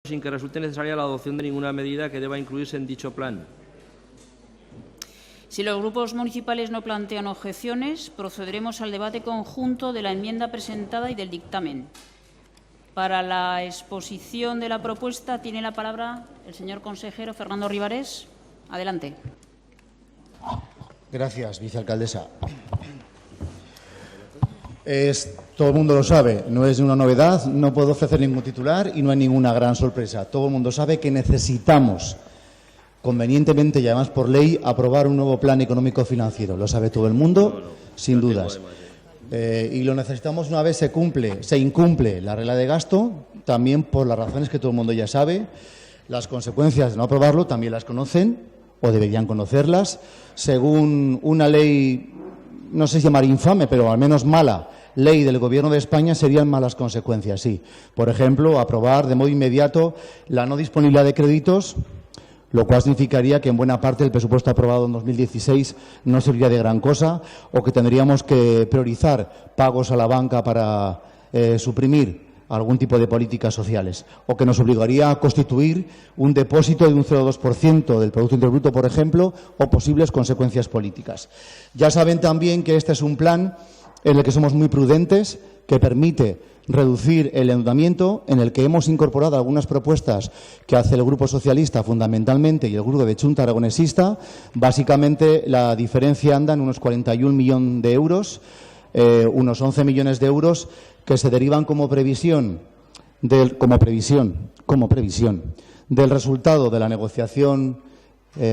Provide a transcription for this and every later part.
sin que resulte necesaria la adopción de ninguna medida que deba incluirse en dicho plan. Si los grupos municipales no plantean objeciones, procederemos al debate conjunto de la enmienda presentada y del dictamen. Para la exposición de la propuesta tiene la palabra el señor consejero Fernando Ribarés. Adelante. Gracias, vicealcaldesa. Todo el mundo lo sabe, no es una novedad, no puedo ofrecer ningún titular y no hay ninguna gran sorpresa. Todo el mundo sabe que necesitamos, convenientemente y además por ley, aprobar un nuevo plan económico-financiero. Lo sabe todo el mundo, sin dudas. Y lo necesitamos una vez se incumple la regla de gasto, también por las razones que todo el mundo ya sabe. Las consecuencias de no aprobarlo también las conocen o deberían conocerlas. Según una ley, no sé si llamar infame, pero al menos mala, ley del Gobierno de España, serían malas consecuencias, sí. Por ejemplo, aprobar de modo inmediato la no disponibilidad de créditos, lo cual significaría que en buena parte el presupuesto aprobado en 2016 no serviría de gran cosa, o que tendríamos que priorizar pagos a la banca para suprimir algún tipo de políticas sociales, o que nos obligaría a constituir un depósito de un 0,2% del Producto Interior Bruto, por ejemplo, o posibles consecuencias políticas. Ya saben también que este es un plan en el que somos muy prudentes, que permite reducir el endeudamiento, en el que hemos incorporado algunas propuestas que hace el Grupo Socialista fundamentalmente y el Grupo de Chunta Aragonesista. Básicamente la diferencia anda en unos 41 millones de euros, unos 11 millones de euros que se derivan como previsión del resultado de la negociación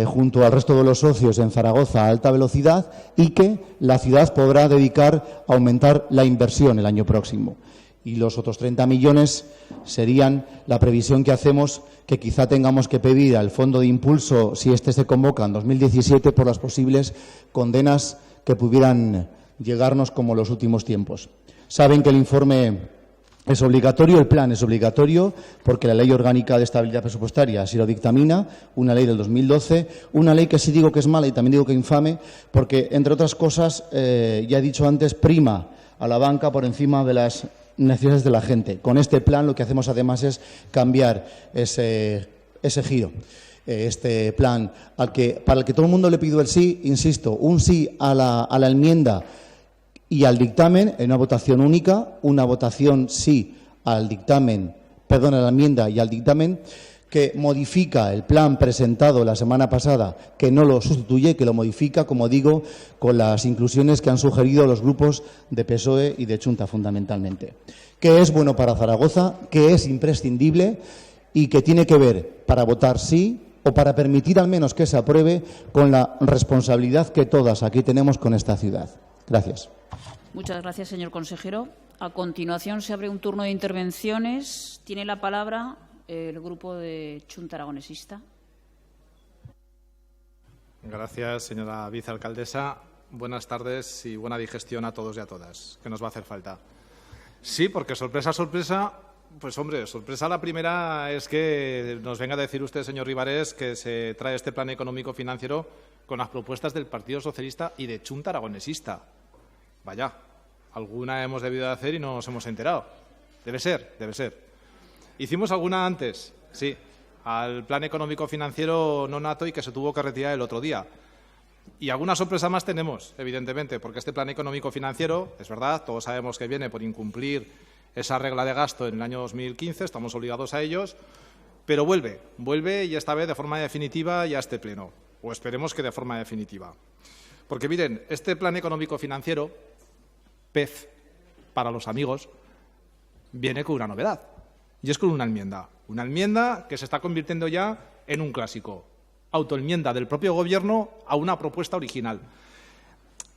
junto al resto de los socios en Zaragoza a alta velocidad, y que la ciudad podrá dedicar a aumentar la inversión el año próximo. Y los otros 30 millones serían la previsión que hacemos, que quizá tengamos que pedir al Fondo de Impulso, si este se convoca en 2017, por las posibles condenas que pudieran llegarnos como los últimos tiempos. Saben que el informe es obligatorio, el plan es obligatorio, porque la Ley Orgánica de Estabilidad Presupuestaria así lo dictamina, una ley del 2012, una ley que sí digo que es mala y también digo que infame, porque, entre otras cosas, ya he dicho antes, prima a la banca por encima de las necesidades de la gente. Con este plan lo que hacemos además es cambiar ese giro. Este plan para el que todo el mundo le pidió el sí, insisto, un sí a la enmienda y al dictamen en una votación única, una votación sí al dictamen, a la enmienda y al dictamen, que modifica el plan presentado la semana pasada, que no lo sustituye, que lo modifica, como digo, con las inclusiones que han sugerido los grupos de PSOE y de Chunta fundamentalmente. Que es bueno para Zaragoza, que es imprescindible y que tiene que ver para votar sí o para permitir al menos que se apruebe, con la responsabilidad que todas aquí tenemos con esta ciudad. Gracias. Muchas gracias, señor consejero. A continuación se abre un turno de intervenciones. Tiene la palabra el Grupo de Chunta Aragonesista. Gracias, señora vicealcaldesa. Buenas tardes y buena digestión a todos y a todas, que nos va a hacer falta. Sí, porque sorpresa, sorpresa, pues hombre, sorpresa la primera es que nos venga a decir usted, señor Ribarés, que se trae este plan económico financiero con las propuestas del Partido Socialista y de Chunta Aragonesista. Vaya, alguna hemos debido de hacer y no nos hemos enterado. Debe ser, debe ser. Hicimos alguna antes, sí, al plan económico financiero no nato y que se tuvo que retirar el otro día. Y alguna sorpresa más tenemos, evidentemente, porque este plan económico financiero, es verdad, todos sabemos que viene por incumplir esa regla de gasto en el año 2015, estamos obligados a ellos, pero vuelve y esta vez de forma definitiva ya a este pleno, o esperemos que de forma definitiva. Porque miren, este plan económico financiero, PEF, para los amigos, viene con una novedad, y es con una enmienda que se está convirtiendo ya en un clásico, autoenmienda del propio Gobierno a una propuesta original.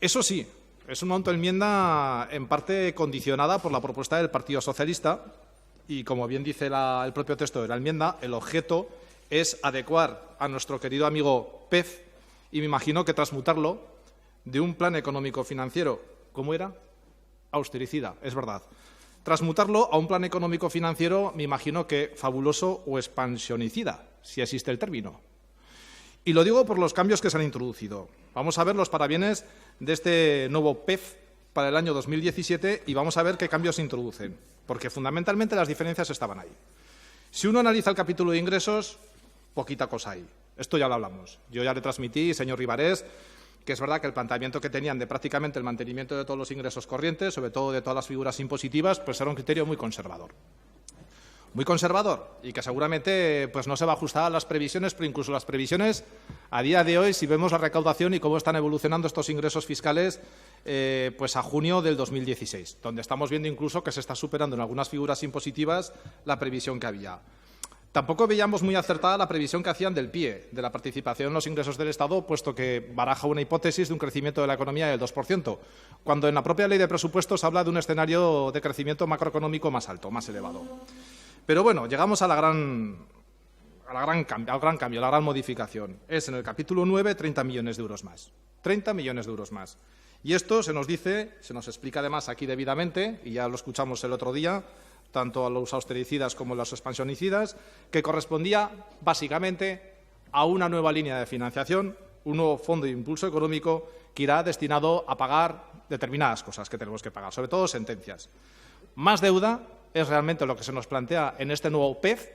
Eso sí, es una autoenmienda en parte condicionada por la propuesta del Partido Socialista y, como bien dice el propio texto de la enmienda, el objeto es adecuar a nuestro querido amigo PEF, y me imagino que transmutarlo de un plan económico financiero, ¿cómo era? Austericida, es verdad. Transmutarlo a un plan económico financiero, me imagino que fabuloso o expansionicida, si existe el término. Y lo digo por los cambios que se han introducido. Vamos a ver los parabienes de este nuevo PEF para el año 2017 y vamos a ver qué cambios se introducen, porque fundamentalmente las diferencias estaban ahí. Si uno analiza el capítulo de ingresos, poquita cosa hay. Esto ya lo hablamos. Yo ya le transmití, señor Ribarés, que es verdad que el planteamiento que tenían de prácticamente el mantenimiento de todos los ingresos corrientes, sobre todo de todas las figuras impositivas, pues era un criterio muy conservador. Muy conservador y que seguramente pues no se va a ajustar a las previsiones, pero incluso las previsiones a día de hoy, si vemos la recaudación y cómo están evolucionando estos ingresos fiscales pues a junio del 2016, donde estamos viendo incluso que se está superando en algunas figuras impositivas la previsión que había. Tampoco veíamos muy acertada la previsión que hacían del PIE, de la participación en los ingresos del Estado, puesto que baraja una hipótesis de un crecimiento de la economía del 2%, cuando en la propia Ley de Presupuestos habla de un escenario de crecimiento macroeconómico más alto, más elevado. Pero bueno, llegamos a al gran cambio, a la gran modificación. Es en el capítulo 9, 30 millones de euros más. 30 millones de euros más. Y esto se nos dice, se nos explica además aquí debidamente, y ya lo escuchamos el otro día, tanto a los austericidas como a los expansionicidas, que correspondía básicamente a una nueva línea de financiación, un nuevo fondo de impulso económico que irá destinado a pagar determinadas cosas que tenemos que pagar, sobre todo sentencias. Más deuda es realmente lo que se nos plantea en este nuevo PEF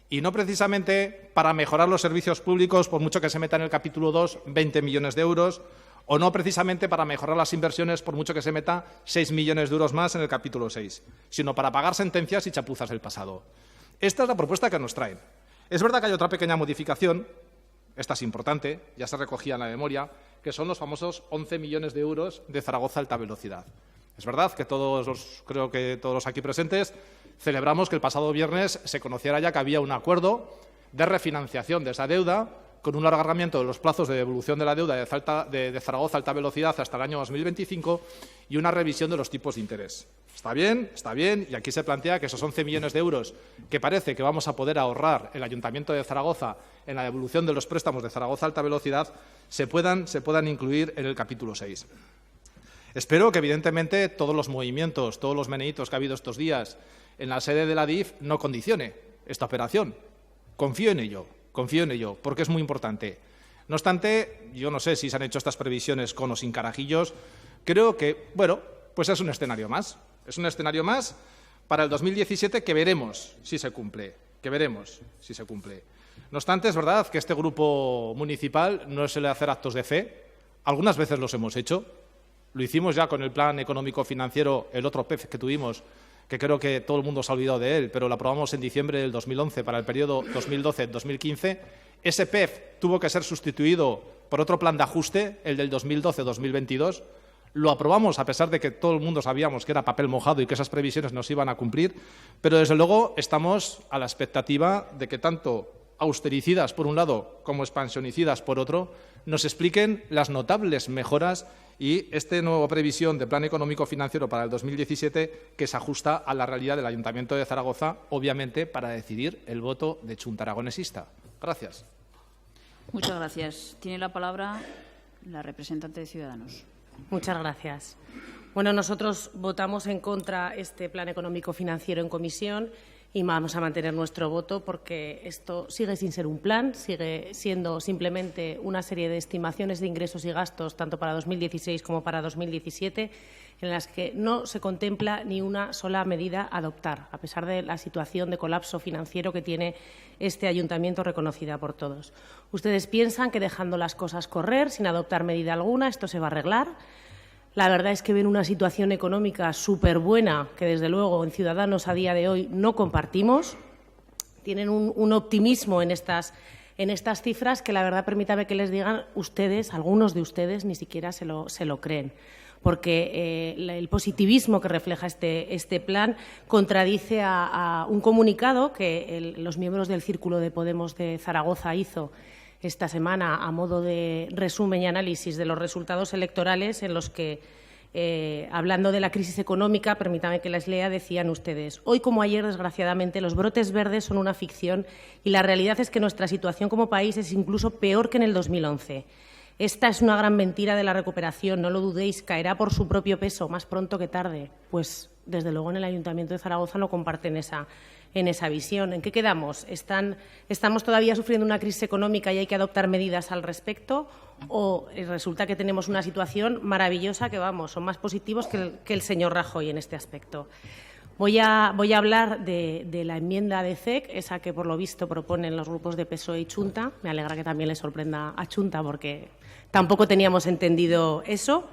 y no precisamente para mejorar los servicios públicos, por mucho que se meta en el capítulo 2 20 millones de euros, o no precisamente para mejorar las inversiones, por mucho que se meta 6 millones de euros más en el capítulo 6, sino para pagar sentencias y chapuzas del pasado. Esta es la propuesta que nos traen. Es verdad que hay otra pequeña modificación, esta es importante, ya se recogía en la memoria, que son los famosos 11 millones de euros de Zaragoza Alta Velocidad. Es verdad que creo que todos los aquí presentes celebramos que el pasado viernes se conociera ya que había un acuerdo de refinanciación de esa deuda con un alargamiento de los plazos de devolución de la deuda de Zaragoza Alta Velocidad hasta el año 2025 y una revisión de los tipos de interés. Está bien, y aquí se plantea que esos 11 millones de euros que parece que vamos a poder ahorrar el Ayuntamiento de Zaragoza en la devolución de los préstamos de Zaragoza Alta Velocidad se puedan incluir en el capítulo 6. Espero que, evidentemente, todos los movimientos, todos los meneitos que ha habido estos días en la sede de la DIF no condicione esta operación. Confío en ello, porque es muy importante. No obstante, yo no sé si se han hecho estas previsiones con o sin carajillos. Creo que, bueno, pues es un escenario más. Es un escenario más para el 2017 que veremos si se cumple. No obstante, es verdad que este grupo municipal no suele hacer actos de fe. Algunas veces los hemos hecho. Lo hicimos ya con el plan económico-financiero, el otro PEF que tuvimos, que creo que todo el mundo se ha olvidado de él, pero lo aprobamos en diciembre del 2011 para el periodo 2012-2015. Ese PEF tuvo que ser sustituido por otro plan de ajuste, el del 2012-2022. Lo aprobamos a pesar de que todo el mundo sabíamos que era papel mojado y que esas previsiones no se iban a cumplir, pero desde luego estamos a la expectativa de que tanto austericidas por un lado como expansionicidas por otro nos expliquen las notables mejoras y esta nueva previsión de plan económico-financiero para el 2017 que se ajusta a la realidad del Ayuntamiento de Zaragoza, obviamente para decidir el voto de Chunta Aragonesista. Gracias. Muchas gracias. Tiene la palabra la representante de Ciudadanos. Muchas gracias. Bueno, nosotros votamos en contra este plan económico-financiero en comisión y vamos a mantener nuestro voto porque esto sigue sin ser un plan, sigue siendo simplemente una serie de estimaciones de ingresos y gastos tanto para 2016 como para 2017 en las que no se contempla ni una sola medida a adoptar, a pesar de la situación de colapso financiero que tiene este ayuntamiento reconocida por todos. ¿Ustedes piensan que dejando las cosas correr, sin adoptar medida alguna, esto se va a arreglar? La verdad es que ven una situación económica súper buena que, desde luego, en Ciudadanos a día de hoy no compartimos. Tienen un optimismo en estas cifras que, la verdad, permítame que les digan, ustedes, algunos de ustedes, ni siquiera se lo creen. Porque el positivismo que refleja este plan contradice a un comunicado que los miembros del Círculo de Podemos de Zaragoza hizo esta semana a modo de resumen y análisis de los resultados electorales en los que, hablando de la crisis económica, permítame que les lea, decían ustedes: hoy como ayer, desgraciadamente, los brotes verdes son una ficción y la realidad es que nuestra situación como país es incluso peor que en el 2011. Esta es una gran mentira de la recuperación, no lo dudéis, caerá por su propio peso, más pronto que tarde. Pues, desde luego, en el Ayuntamiento de Zaragoza no comparten esa visión. ¿En qué quedamos? ¿Estamos todavía sufriendo una crisis económica y hay que adoptar medidas al respecto? ¿O resulta que tenemos una situación maravillosa que, vamos, son más positivos que el señor Rajoy en este aspecto? Voy a hablar de la enmienda de CEC, esa que por lo visto proponen los grupos de PSOE y Chunta. Me alegra que también le sorprenda a Chunta porque tampoco teníamos entendido eso.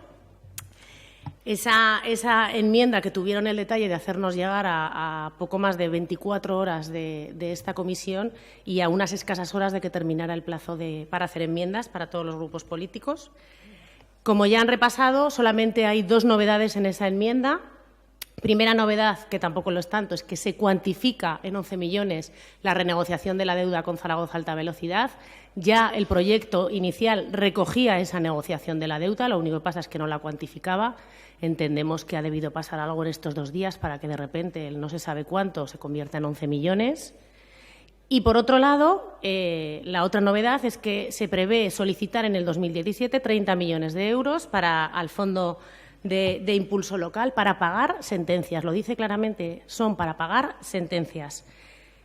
Esa enmienda que tuvieron el detalle de hacernos llegar a poco más de 24 horas de esta comisión y a unas escasas horas de que terminara el plazo para hacer enmiendas para todos los grupos políticos. Como ya han repasado, solamente hay 2 novedades en esa enmienda. Primera novedad, que tampoco lo es tanto, es que se cuantifica en 11 millones la renegociación de la deuda con Zaragoza Alta Velocidad. Ya el proyecto inicial recogía esa negociación de la deuda, lo único que pasa es que no la cuantificaba. Entendemos que ha debido pasar algo en estos 2 días para que de repente el no se sabe cuánto se convierta en 11 millones. Y, por otro lado, la otra novedad es que se prevé solicitar en el 2017 30 millones de euros al Fondo de Impulso Local para pagar sentencias. Lo dice claramente, son para pagar sentencias.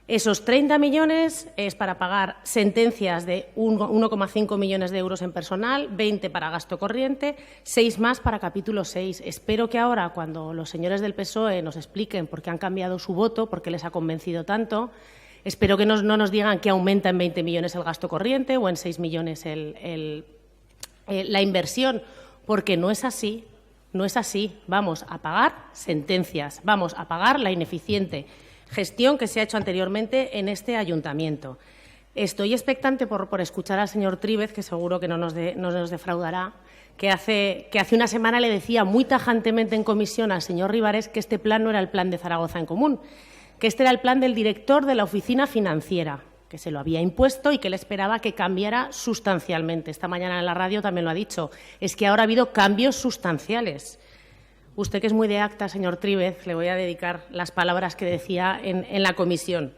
Esos 30 millones es para pagar sentencias de 1,5 millones de euros en personal, 20 para gasto corriente, 6 más para capítulo 6. Espero que ahora, cuando los señores del PSOE nos expliquen por qué han cambiado su voto, por qué les ha convencido tanto, espero que no nos digan que aumenta en 20 millones el gasto corriente o en 6 millones la inversión, porque no es así. No es así. Vamos a pagar sentencias, vamos a pagar la ineficiente gestión que se ha hecho anteriormente en este ayuntamiento. Estoy expectante por escuchar al señor Tríbez, que seguro que no nos defraudará, que hace una semana le decía muy tajantemente en comisión al señor Rivares que este plan no era el plan de Zaragoza en Común, que este era el plan del director de la oficina financiera, que se lo había impuesto y que él esperaba que cambiara sustancialmente. Esta mañana en la radio también lo ha dicho. Es que ahora ha habido cambios sustanciales. Usted, que es muy de acta, señor Tríbez, le voy a dedicar las palabras que decía en la comisión.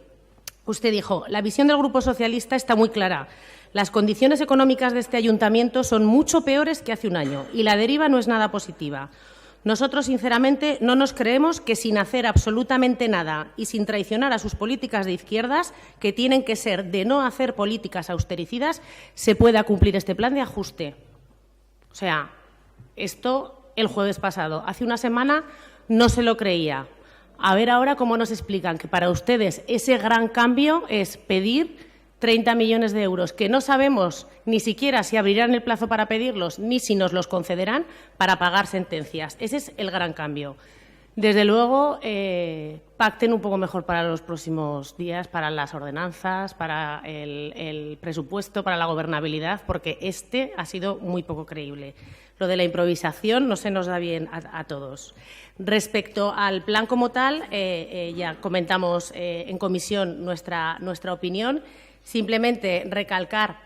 Usted dijo: la visión del Grupo Socialista está muy clara. Las condiciones económicas de este ayuntamiento son mucho peores que hace un año y la deriva no es nada positiva. Nosotros, sinceramente, no nos creemos que sin hacer absolutamente nada y sin traicionar a sus políticas de izquierdas, que tienen que ser de no hacer políticas austericidas, se pueda cumplir este plan de ajuste. O sea, esto el jueves pasado. Hace una semana no se lo creía. A ver ahora cómo nos explican que para ustedes ese gran cambio es pedir 30 millones de euros, que no sabemos ni siquiera si abrirán el plazo para pedirlos ni si nos los concederán para pagar sentencias. Ese es el gran cambio. Desde luego, pacten un poco mejor para los próximos días, para las ordenanzas, para el presupuesto, para la gobernabilidad, porque este ha sido muy poco creíble. Lo de la improvisación no se nos da bien a todos. Respecto al plan como tal, ya comentamos en comisión nuestra opinión. Simplemente recalcar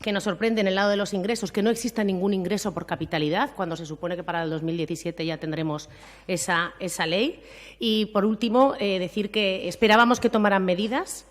que nos sorprende en el lado de los ingresos que no exista ningún ingreso por capitalidad, cuando se supone que para el 2017 ya tendremos esa ley. Y, por último, decir que esperábamos que tomaran medidas,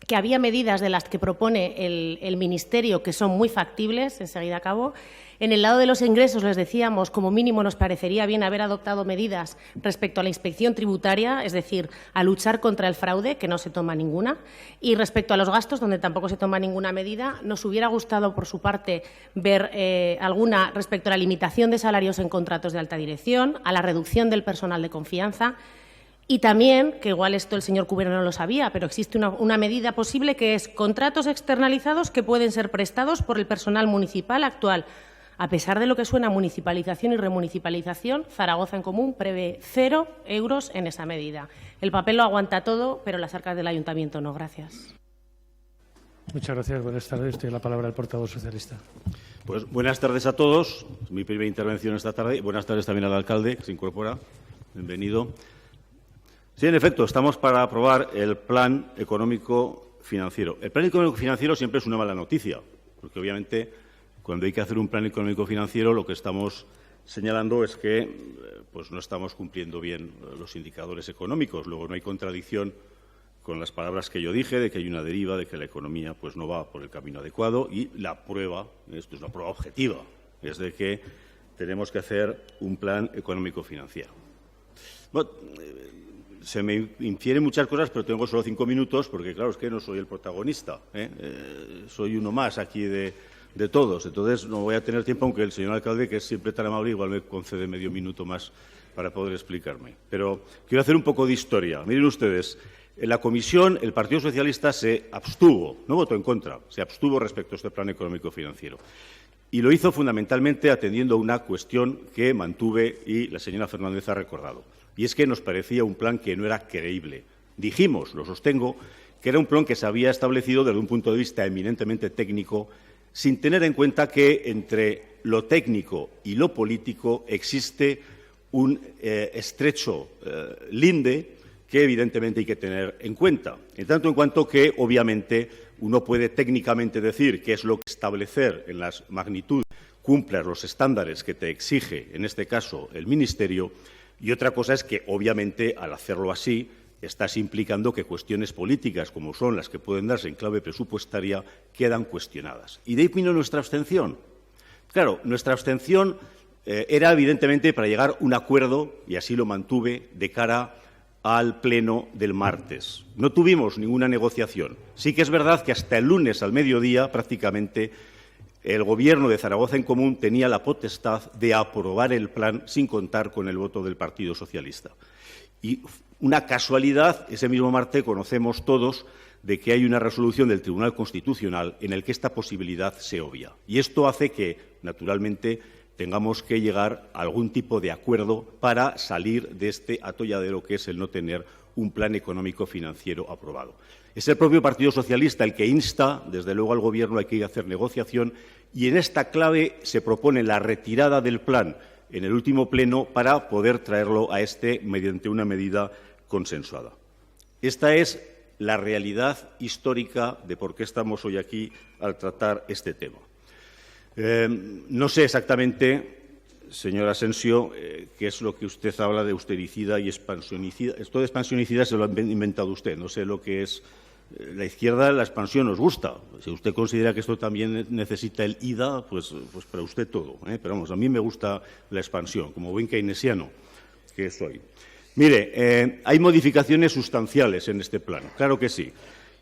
que había medidas de las que propone el Ministerio que son muy factibles, enseguida acabo. En el lado de los ingresos, les decíamos, como mínimo nos parecería bien haber adoptado medidas respecto a la inspección tributaria, es decir, a luchar contra el fraude, que no se toma ninguna, y respecto a los gastos, donde tampoco se toma ninguna medida. Nos hubiera gustado, por su parte, ver alguna respecto a la limitación de salarios en contratos de alta dirección, a la reducción del personal de confianza. Y también, que igual esto el señor Cubero no lo sabía, pero existe una medida posible que es contratos externalizados que pueden ser prestados por el personal municipal actual. A pesar de lo que suena municipalización y remunicipalización, Zaragoza en Común prevé 0 euros en esa medida. El papel lo aguanta todo, pero las arcas del ayuntamiento no. Gracias. Muchas gracias. Buenas tardes. Tiene la palabra el portavoz socialista. Pues buenas tardes a todos. Es mi primera intervención esta tarde. Buenas tardes también al alcalde, que se incorpora. Bienvenido. Sí, en efecto, estamos para aprobar el plan económico financiero. El plan económico financiero siempre es una mala noticia, porque obviamente cuando hay que hacer un plan económico financiero lo que estamos señalando es que pues no estamos cumpliendo bien los indicadores económicos. Luego no hay contradicción con las palabras que yo dije de que hay una deriva, de que la economía pues no va por el camino adecuado, y la prueba, esto es una prueba objetiva, es de que tenemos que hacer un plan económico financiero. Bueno, se me infieren muchas cosas, pero tengo solo 5 minutos porque, claro, es que no soy el protagonista, soy uno más aquí de todos. Entonces, no voy a tener tiempo, aunque el señor alcalde, que es siempre tan amable, igual me concede medio minuto más para poder explicarme. Pero quiero hacer un poco de historia. Miren ustedes, en la comisión el Partido Socialista se abstuvo, no votó en contra, se abstuvo respecto a este plan económico financiero. Y lo hizo fundamentalmente atendiendo a una cuestión que mantuve y la señora Fernández ha recordado. Y es que nos parecía un plan que no era creíble. Dijimos, lo sostengo, que era un plan que se había establecido desde un punto de vista eminentemente técnico, sin tener en cuenta que entre lo técnico y lo político existe un estrecho linde que evidentemente hay que tener en cuenta. En tanto en cuanto que, obviamente, uno puede técnicamente decir qué es lo que establecer en las magnitudes, cumplas los estándares que te exige, en este caso, el Ministerio, y otra cosa es que, obviamente, al hacerlo así, estás implicando que cuestiones políticas, como son las que pueden darse en clave presupuestaria, quedan cuestionadas. Y de ahí vino nuestra abstención. Claro, nuestra abstención era, evidentemente, para llegar a un acuerdo, y así lo mantuve, de cara al pleno del martes. No tuvimos ninguna negociación. Sí que es verdad que hasta el lunes al mediodía, prácticamente, el Gobierno de Zaragoza en Común tenía la potestad de aprobar el plan sin contar con el voto del Partido Socialista. Y una casualidad, ese mismo martes conocemos todos de que hay una resolución del Tribunal Constitucional en el que esta posibilidad se obvia. Y esto hace que, naturalmente, tengamos que llegar a algún tipo de acuerdo para salir de este atolladero que es el no tener un plan económico financiero aprobado. Es el propio Partido Socialista el que insta, desde luego, al Gobierno a que hacer negociación y en esta clave se propone la retirada del plan en el último pleno para poder traerlo a este mediante una medida consensuada. Esta es la realidad histórica de por qué estamos hoy aquí al tratar este tema. No sé exactamente, señor Asensio, qué es lo que usted habla de austericida y expansionicida. Esto de expansionicida se lo ha inventado usted. No sé lo que es. La izquierda, la expansión nos gusta. Si usted considera que esto también necesita el IDA, pues para usted todo. Pero vamos, a mí me gusta la expansión, como buen keynesiano que soy. Mire, hay modificaciones sustanciales en este plan, claro que sí.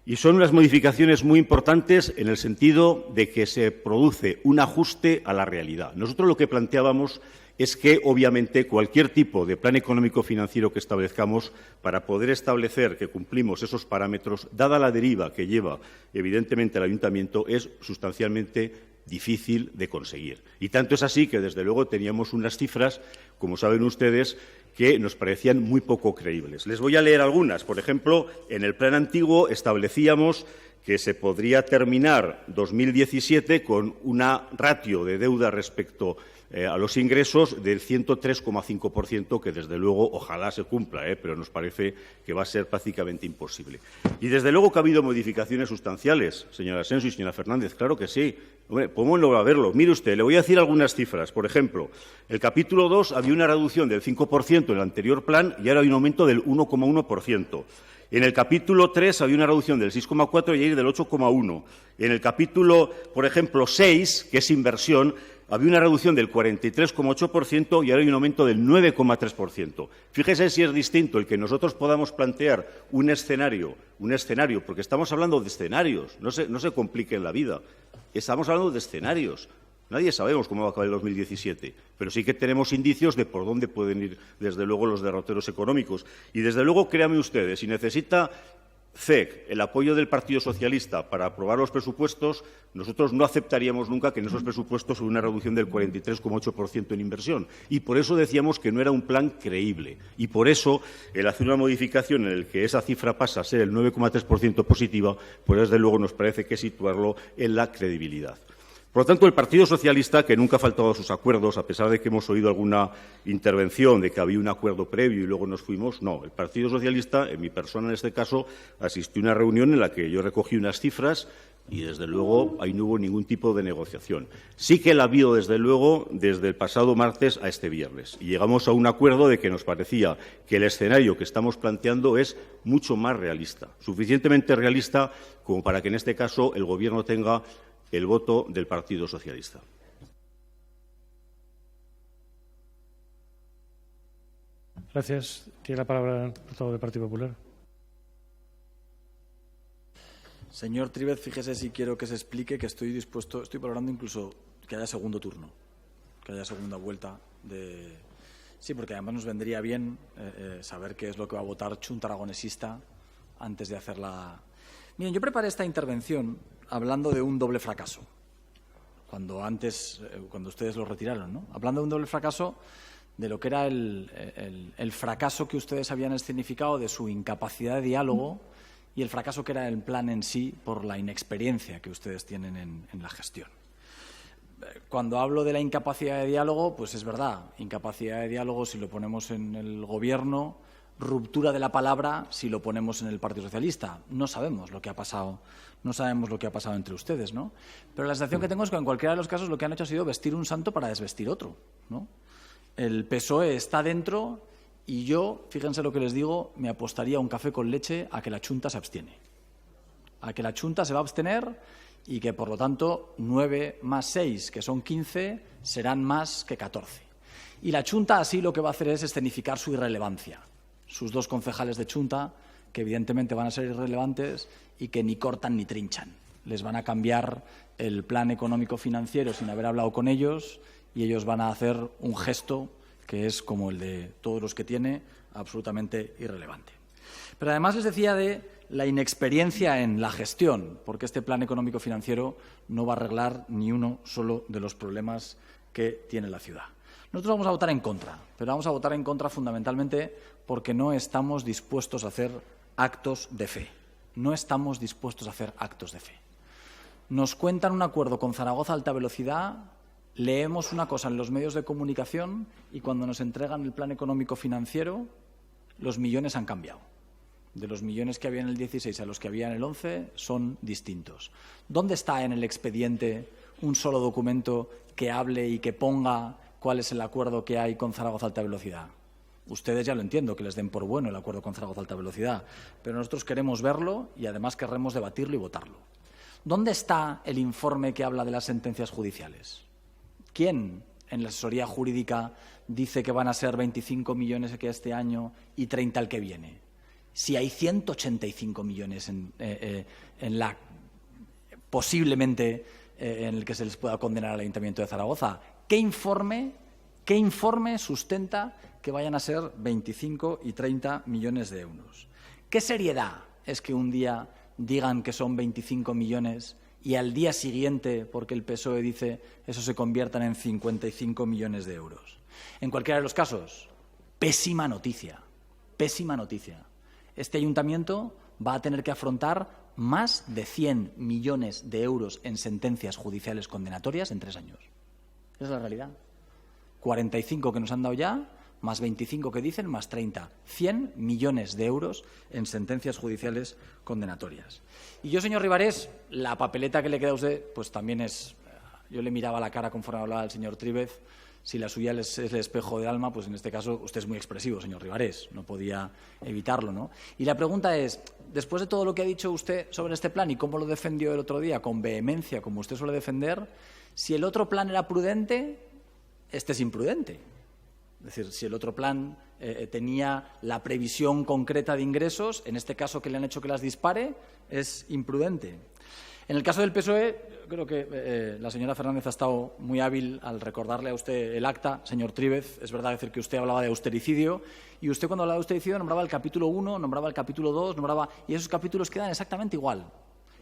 Y son unas modificaciones muy importantes en el sentido de que se produce un ajuste a la realidad. Nosotros lo que planteábamos es que, obviamente, cualquier tipo de plan económico financiero que establezcamos, para poder establecer que cumplimos esos parámetros, dada la deriva que lleva, evidentemente, el Ayuntamiento, es sustancialmente difícil de conseguir. Y tanto es así que, desde luego, teníamos unas cifras, como saben ustedes, que nos parecían muy poco creíbles. Les voy a leer algunas. Por ejemplo, en el plan antiguo establecíamos que se podría terminar 2017 con una ratio de deuda respecto a los ingresos del 103,5%, que desde luego ojalá se cumpla, pero nos parece que va a ser prácticamente imposible. Y desde luego que ha habido modificaciones sustanciales, señora Asensio y señora Fernández, claro que sí. Hombre, podemos verlo. Mire usted, le voy a decir algunas cifras. Por ejemplo, el capítulo 2 había una reducción del 5% en el anterior plan y ahora hay un aumento del 1,1%. En el capítulo 3 había una reducción del 6,4 y ahí del 8,1. En el capítulo, por ejemplo, 6, que es inversión, había una reducción del 43,8% y ahora hay un aumento del 9,3%. Fíjese si es distinto el que nosotros podamos plantear un escenario, porque estamos hablando de escenarios, no se compliquen la vida. Estamos hablando de escenarios. Nadie sabemos cómo va a acabar el 2017, pero sí que tenemos indicios de por dónde pueden ir, desde luego, los derroteros económicos. Y, desde luego, créanme ustedes, si necesita CEC el apoyo del Partido Socialista para aprobar los presupuestos, nosotros no aceptaríamos nunca que en esos presupuestos hubiera una reducción del 43,8% en inversión. Y por eso decíamos que no era un plan creíble. Y por eso el hacer una modificación en la que esa cifra pasa a ser el 9,3% positiva, pues desde luego nos parece que situarlo en la credibilidad. Por lo tanto, el Partido Socialista, que nunca ha faltado a sus acuerdos, a pesar de que hemos oído alguna intervención de que había un acuerdo previo y luego nos fuimos, no. El Partido Socialista, en mi persona en este caso, asistió a una reunión en la que yo recogí unas cifras y, desde luego, ahí no hubo ningún tipo de negociación. Sí que la ha habido, desde luego, desde el pasado martes a este viernes. Y llegamos a un acuerdo de que nos parecía que el escenario que estamos planteando es mucho más realista, suficientemente realista como para que, en este caso, el Gobierno tenga el voto del Partido Socialista. Gracias. Tiene la palabra el portavoz del Partido Popular. Señor Trivet, fíjese si quiero que se explique que estoy valorando incluso que haya segundo turno, que haya segunda vuelta Sí, porque además nos vendría bien saber qué es lo que va a votar Chunta Aragonesista antes de hacerla. Miren, yo preparé esta intervención hablando de un doble fracaso, cuando ustedes lo retiraron, ¿no? Hablando de un doble fracaso, de lo que era el fracaso que ustedes habían escenificado de su incapacidad de diálogo y el fracaso que era el plan en sí por la inexperiencia que ustedes tienen en la gestión. Cuando hablo de la incapacidad de diálogo, pues es verdad, incapacidad de diálogo si lo ponemos en el Gobierno, ruptura de la palabra si lo ponemos en el Partido Socialista. No sabemos lo que ha pasado, entre ustedes, ¿no? Pero la sensación que tengo es que en cualquiera de los casos lo que han hecho ha sido vestir un santo para desvestir otro, ¿no? El PSOE está dentro y yo, fíjense lo que les digo, me apostaría un café con leche a que la Chunta se abstiene. A que la Chunta se va a abstener y que, por lo tanto, 9 más 6, que son 15, serán más que 14. Y la Chunta así lo que va a hacer es escenificar su irrelevancia. Sus 2 concejales de Chunta, que evidentemente van a ser irrelevantes y que ni cortan ni trinchan. Les van a cambiar el plan económico financiero sin haber hablado con ellos y ellos van a hacer un gesto que es como el de todos los que tiene, absolutamente irrelevante. Pero además les decía de la inexperiencia en la gestión, porque este plan económico financiero no va a arreglar ni uno solo de los problemas que tiene la ciudad. Nosotros vamos a votar en contra, pero vamos a votar en contra fundamentalmente porque no estamos dispuestos a hacer actos de fe. No estamos dispuestos a hacer actos de fe. Nos cuentan un acuerdo con Zaragoza Alta Velocidad, leemos una cosa en los medios de comunicación y cuando nos entregan el plan económico financiero, los millones han cambiado. De los millones que había en el 16 a los que había en el 11 son distintos. ¿Dónde está en el expediente un solo documento que hable y que ponga cuál es el acuerdo que hay con Zaragoza Alta Velocidad? Ustedes ya lo entiendo, que les den por bueno el acuerdo con Zaragoza Alta Velocidad, pero nosotros queremos verlo y además querremos debatirlo y votarlo. ¿Dónde está el informe que habla de las sentencias judiciales? ¿Quién en la asesoría jurídica dice que van a ser 25 millones este año y 30 el que viene? Si hay 185 millones posiblemente en el que se les pueda condenar al Ayuntamiento de Zaragoza, ¿qué informe sustenta que vayan a ser 25 y 30 millones de euros? ¿Qué seriedad es que un día digan que son 25 millones y al día siguiente, porque el PSOE dice, eso se conviertan en 55 millones de euros? En cualquiera de los casos, pésima noticia, pésima noticia. Este ayuntamiento va a tener que afrontar más de 100 millones de euros en sentencias judiciales condenatorias en 3 años. Esa es la realidad. 45 que nos han dado ya, más 25 que dicen, más 30. 100 millones de euros en sentencias judiciales condenatorias. Y yo, señor Ribarés, la papeleta que le queda a usted, pues también es... Yo le miraba la cara conforme hablaba el señor Tríbez. Si la suya es el espejo del alma, pues en este caso usted es muy expresivo, señor Ribarés. No podía evitarlo, ¿no? Y la pregunta es, después de todo lo que ha dicho usted sobre este plan y cómo lo defendió el otro día, con vehemencia, como usted suele defender, si el otro plan era prudente, este es imprudente. Es decir, si el otro plan tenía la previsión concreta de ingresos, en este caso que le han hecho que las dispare, es imprudente. En el caso del PSOE, creo que la señora Fernández ha estado muy hábil al recordarle a usted el acta. Señor Tríbez, es verdad decir que usted hablaba de austericidio y usted cuando hablaba de austericidio nombraba el capítulo 1, nombraba el capítulo 2, y esos capítulos quedan exactamente igual.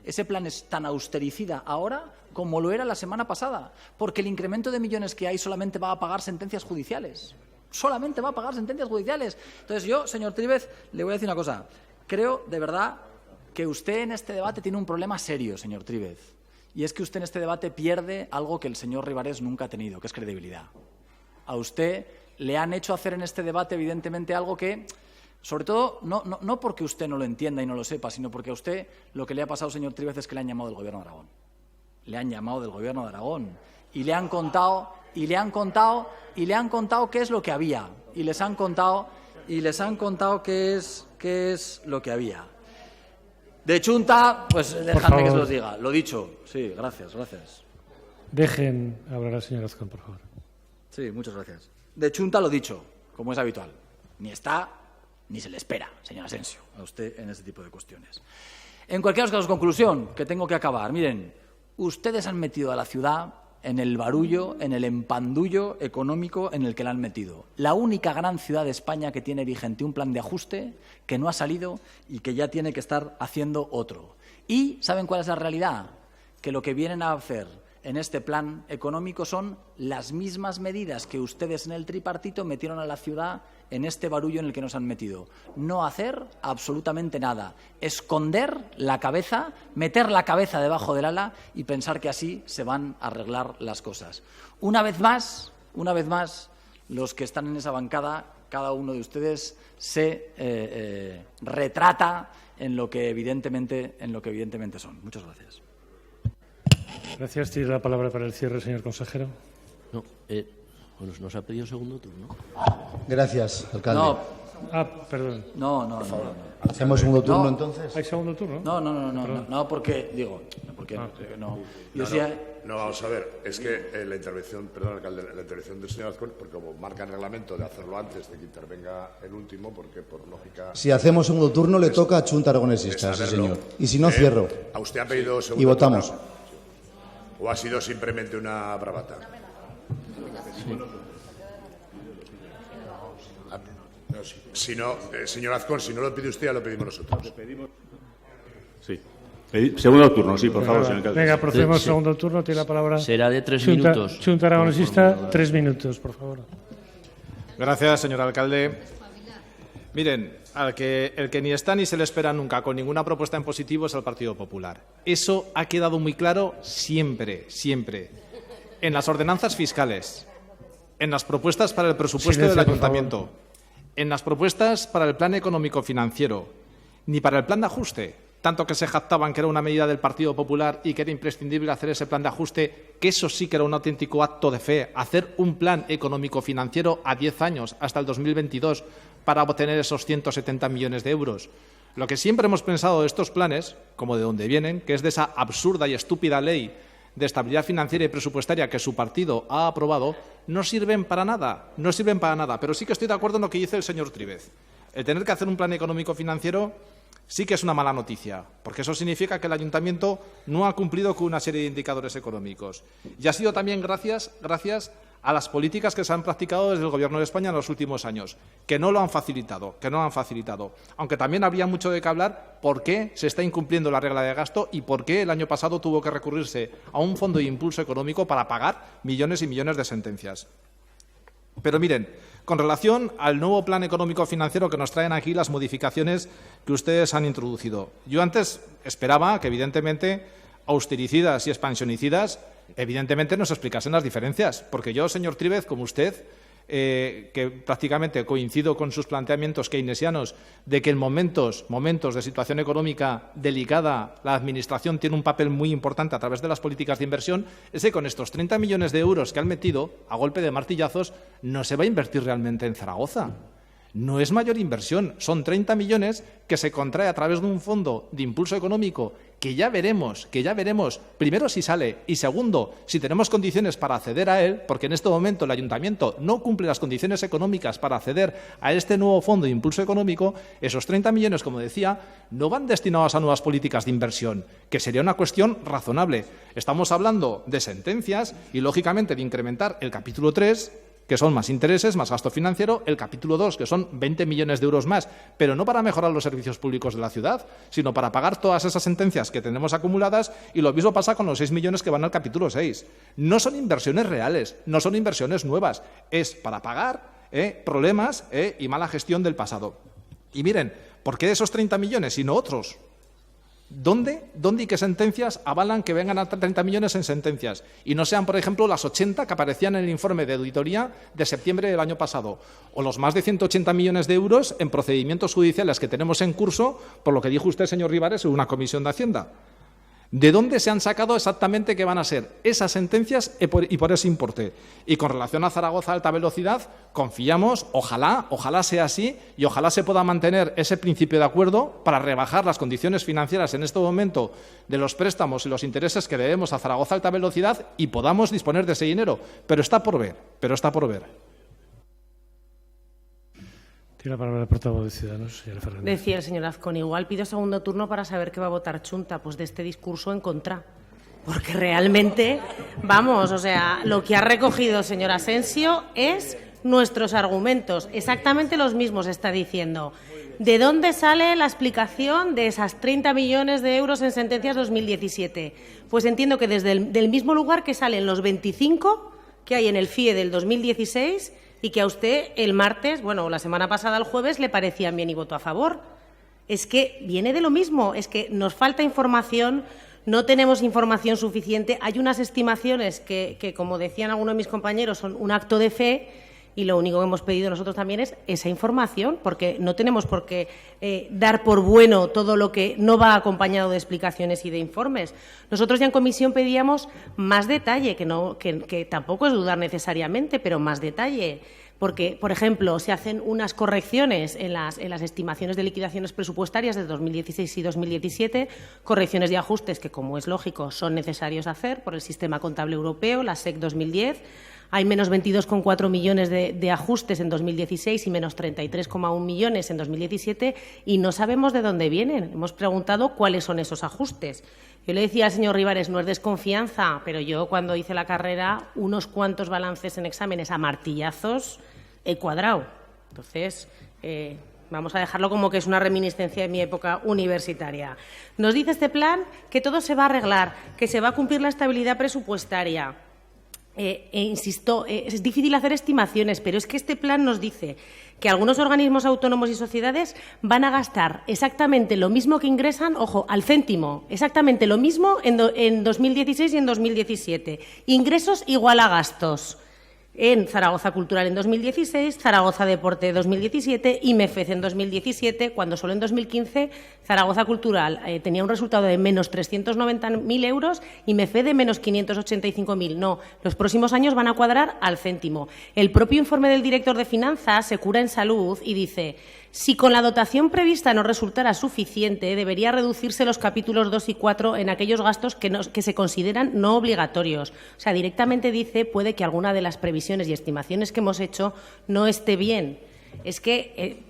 Ese plan es tan austericida ahora como lo era la semana pasada, porque el incremento de millones que hay solamente va a pagar sentencias judiciales. Solamente va a pagar sentencias judiciales. Entonces yo, señor Tríbez, le voy a decir una cosa. Creo, de verdad, que usted en este debate tiene un problema serio, señor Tríbez. Y es que usted en este debate pierde algo que el señor Ribarés nunca ha tenido, que es credibilidad. A usted le han hecho hacer en este debate, evidentemente, algo que, sobre todo, no porque usted no lo entienda y no lo sepa, sino porque a usted lo que le ha pasado, señor Tríbez, es que le han llamado del Gobierno de Aragón. Le han llamado del Gobierno de Aragón. Y le han contado qué es lo que había. Y les han contado qué es lo que había. De Chunta, pues dejadme que se los diga. Lo dicho. Sí, gracias. Dejen hablar al señor Azcón, por favor. Sí, muchas gracias. De Chunta lo dicho, como es habitual. Ni está, ni se le espera, señor Asensio, a usted en este tipo de cuestiones. En cualquier caso, conclusión, que tengo que acabar. Miren, ustedes han metido a la ciudad en el barullo, en el empandullo económico en el que la han metido. La única gran ciudad de España que tiene vigente un plan de ajuste, que no ha salido y que ya tiene que estar haciendo otro. ¿Y saben cuál es la realidad? Que lo que vienen a hacer en este plan económico son las mismas medidas que ustedes en el tripartito metieron a la ciudad en este barullo en el que nos han metido. No hacer absolutamente nada, esconder la cabeza, meter la cabeza debajo del ala y pensar que así se van a arreglar las cosas. Una vez más, los que están en esa bancada, cada uno de ustedes se retrata en lo que evidentemente son. Muchas gracias. Gracias. Tiene la palabra para el cierre, señor consejero. No, bueno, nos ha pedido segundo turno. Gracias, alcalde. No, Perdón. no. ¿Hacemos segundo turno No. entonces? ¿Hay segundo turno? No, porque no. Yo sí. No, vamos a ver, es que la intervención, perdón, alcalde, la intervención del señor Azcón, porque como marca el reglamento de hacerlo antes de que intervenga el último, porque por lógica... Si hacemos segundo turno, le toca a Chunta Aragonesista, sí, señor. Y si no, cierro. ¿A usted ha pedido segundo Y votamos. turno? ¿O ha sido simplemente una bravata? Si no, señor Azcón, si no lo pide usted, ya lo pedimos nosotros. Sí. Segundo turno, sí, por favor, señor alcalde. Venga, procedemos al Sí. segundo turno. Tiene la palabra. Será de 3 minutos. Chunta Aragonesista, 3 minutos, por favor. Gracias, señor alcalde. Miren, el que ni está ni se le espera nunca con ninguna propuesta en positivo es el Partido Popular. Eso ha quedado muy claro siempre. En las ordenanzas fiscales, en las propuestas para el presupuesto Silencio, del por Ayuntamiento, en las propuestas para el plan económico-financiero, ni para el plan de ajuste, tanto que se jactaban que era una medida del Partido Popular y que era imprescindible hacer ese plan de ajuste, que eso sí que era un auténtico acto de fe, hacer un plan económico-financiero a 10 años, hasta el 2022, para obtener esos 170 millones de euros. Lo que siempre hemos pensado de estos planes, como de dónde vienen, que es de esa absurda y estúpida ley de estabilidad financiera y presupuestaria que su partido ha aprobado, no sirven para nada, pero sí que estoy de acuerdo en lo que dice el señor Tríbez. El tener que hacer un plan económico-financiero sí que es una mala noticia, porque eso significa que el Ayuntamiento no ha cumplido con una serie de indicadores económicos. Y ha sido también gracias a las políticas que se han practicado desde el Gobierno de España en los últimos años, que no lo han facilitado. Aunque también habría mucho de qué hablar por qué se está incumpliendo la regla de gasto y por qué el año pasado tuvo que recurrirse a un fondo de impulso económico para pagar millones y millones de sentencias. Pero miren, con relación al nuevo plan económico-financiero que nos traen aquí, las modificaciones que ustedes han introducido. Yo antes esperaba que, evidentemente, austericidas y expansionicidas, evidentemente nos explicasen las diferencias, porque yo, señor Tríbez, como usted, que prácticamente coincido con sus planteamientos keynesianos de que en momentos de situación económica delicada la Administración tiene un papel muy importante a través de las políticas de inversión, es que con estos 30 millones de euros que han metido a golpe de martillazos no se va a invertir realmente en Zaragoza. No es mayor inversión, son 30 millones que se contrae a través de un fondo de impulso económico que ya veremos, primero si sale y segundo, si tenemos condiciones para acceder a él, porque en este momento el Ayuntamiento no cumple las condiciones económicas para acceder a este nuevo fondo de impulso económico. Esos 30 millones, como decía, no van destinados a nuevas políticas de inversión, que sería una cuestión razonable. Estamos hablando de sentencias y, lógicamente, de incrementar el capítulo 3, que son más intereses, más gasto financiero, el capítulo 2, que son 20 millones de euros más, pero no para mejorar los servicios públicos de la ciudad, sino para pagar todas esas sentencias que tenemos acumuladas, y lo mismo pasa con los 6 millones que van al capítulo 6. No son inversiones reales, no son inversiones nuevas, es para pagar problemas y mala gestión del pasado. Y miren, ¿por qué esos 30 millones y no otros? ¿Dónde y qué sentencias avalan que vengan a 30 millones en sentencias? Y no sean, por ejemplo, las 80 que aparecían en el informe de auditoría de septiembre del año pasado, o los más de 180 millones de euros en procedimientos judiciales que tenemos en curso, por lo que dijo usted, señor Rivares, en una comisión de Hacienda. ¿De dónde se han sacado exactamente qué van a ser esas sentencias y por ese importe? Y con relación a Zaragoza alta velocidad, confiamos, ojalá sea así y ojalá se pueda mantener ese principio de acuerdo para rebajar las condiciones financieras en este momento de los préstamos y los intereses que debemos a Zaragoza alta velocidad y podamos disponer de ese dinero. Pero está por ver. Tiene la palabra el portavoz de Ciudadanos, señora Fernández. Decía el señor Azcón, igual pido segundo turno para saber qué va a votar Chunta, pues de este discurso en contra. Porque realmente, vamos, o sea, lo que ha recogido, señor Asensio, es nuestros argumentos. Exactamente los mismos está diciendo. ¿De dónde sale la explicación de esas 30 millones de euros en sentencias 2017? Pues entiendo que desde del mismo lugar que salen los 25 que hay en el FIE del 2016 y que a usted el martes, bueno, la semana pasada, el jueves, le parecían bien y votó a favor. Es que viene de lo mismo, es que nos falta información. No tenemos información suficiente. Hay unas estimaciones que, como decían algunos de mis compañeros, son un acto de fe y lo único que hemos pedido nosotros también es esa información, porque no tenemos por qué dar por bueno todo lo que no va acompañado de explicaciones y de informes. Nosotros ya en comisión pedíamos más detalle, que tampoco es dudar necesariamente, pero más detalle. Porque, por ejemplo, se hacen unas correcciones en las estimaciones de liquidaciones presupuestarias de 2016 y 2017, correcciones de ajustes que, como es lógico, son necesarios hacer por el sistema contable europeo, la SEC 2010. Hay menos 22,4 millones de ajustes en 2016 y menos 33,1 millones en 2017 y no sabemos de dónde vienen. Hemos preguntado cuáles son esos ajustes. Yo le decía al señor Rivares, no es desconfianza, pero yo cuando hice la carrera, unos cuantos balances en exámenes a martillazos he cuadrado. Entonces, vamos a dejarlo como que es una reminiscencia de mi época universitaria. Nos dice este plan que todo se va a arreglar, que se va a cumplir la estabilidad presupuestaria. Insisto, es difícil hacer estimaciones, pero es que este plan nos dice que algunos organismos autónomos y sociedades van a gastar exactamente lo mismo que ingresan, ojo, al céntimo, exactamente lo mismo en 2016 y en 2017. Ingresos igual a gastos. En Zaragoza Cultural en 2016, Zaragoza Deporte 2017 y MEFEZ en 2017, cuando solo en 2015 Zaragoza Cultural tenía un resultado de menos 390.000 euros y MEFEZ de menos 585.000. No, los próximos años van a cuadrar al céntimo. El propio informe del director de Finanzas se cura en salud y dice: si con la dotación prevista no resultara suficiente, debería reducirse los capítulos 2 y 4 en aquellos gastos que se consideran no obligatorios. O sea, directamente dice, puede que alguna de las previsiones y estimaciones que hemos hecho no esté bien. Es que